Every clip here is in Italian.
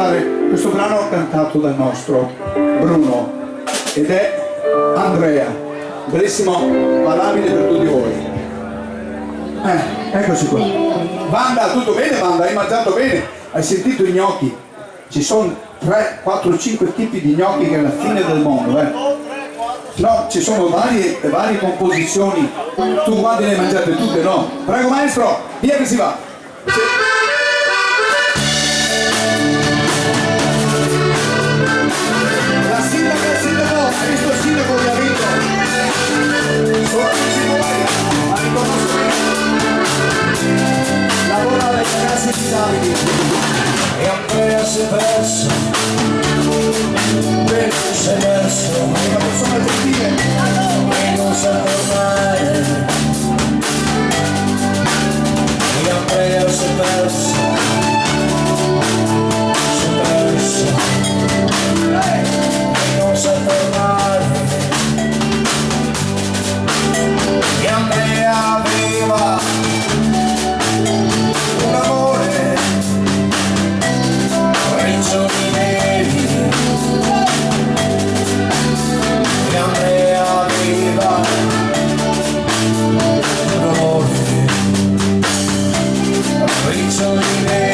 fare questo brano cantato dal nostro Bruno ed è Andrea, bellissimo, ballabile per tutti voi. Eccoci qua. Wanda, tutto bene Wanda? Hai mangiato bene? Hai sentito i gnocchi? Ci sono 3, 4, 5 tipi di gnocchi che è la fine del mondo, No, ci sono varie composizioni. Tu guardi, le hai mangiate tutte, no? Prego maestro, via che si va. La sindaca e il sindaco, hai visto il sindaco che ha vinto? Sono ma riconosco bene. Lavora dai ragazzi disabili. E Andrea si è perso, perché si è perso, è una persona gentile e non sa tornare. E Andrea si è perso, e non sa tornare. E Andrea aveva un amore riccioli neri. E Andrea aveva un amore riccioli neri.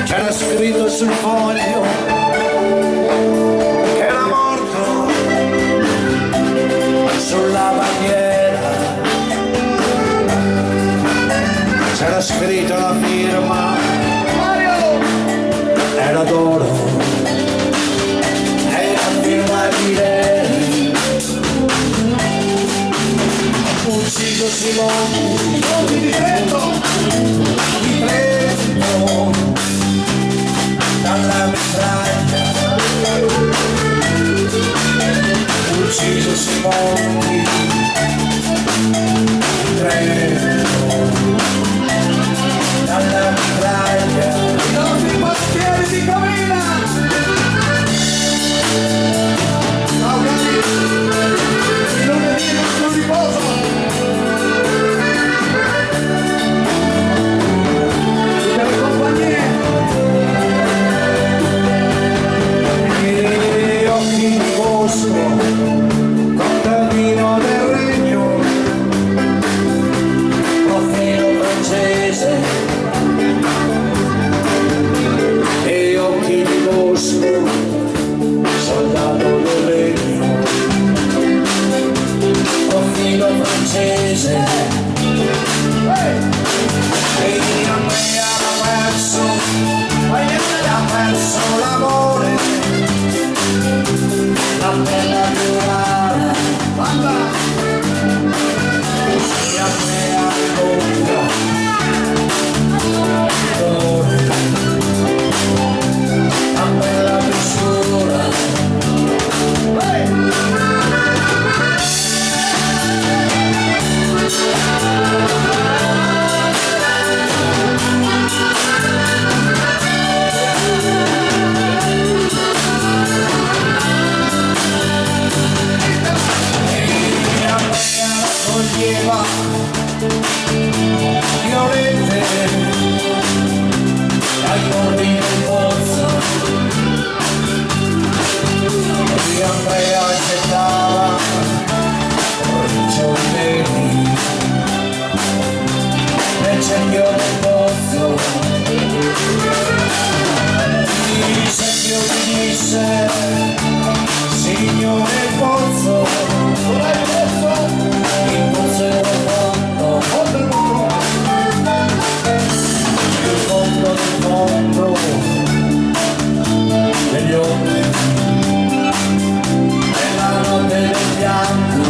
C'era scritto sul foglio che era morto sulla bandiera, c'era scritto la firma, era d'oro e la firma di lei. Ucciso Simone, di Trento, dalla mitraglia, ucciso Simone, dalla mitraglia. i nostri portieri di Camina. Ciao cari, il lunedì è nostro riposo. Tutte le compagnie. E occhi di bosco, contadino del regno, profilo francese. E occhi di bosco, soldato del regno, profilo francese. E Andrea ha perso l'amore, la bella giurata, e Andrea ricorda l'amore, la bella misura. Toglieva violette dai bordi del pozzo, e Andrea gettava riccioli neri nel cerchio del pozzo. Il secchio gli disse: signore pozzo, dov'è il pozzo? Il pozzo era fondo, il fondo del fondo degli occhi, nella notte del pianto.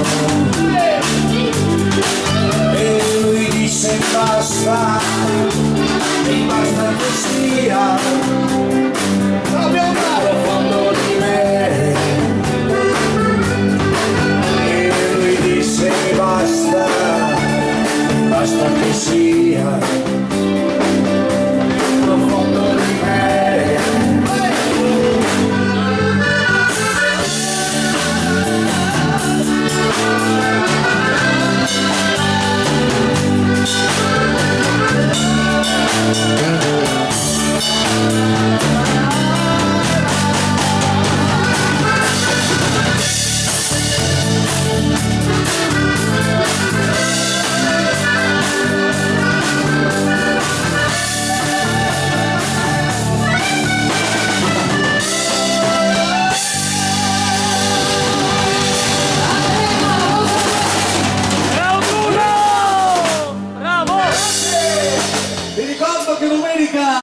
E lui disse: basta, e basta che sia profondo di me. E lui disse: basta che sia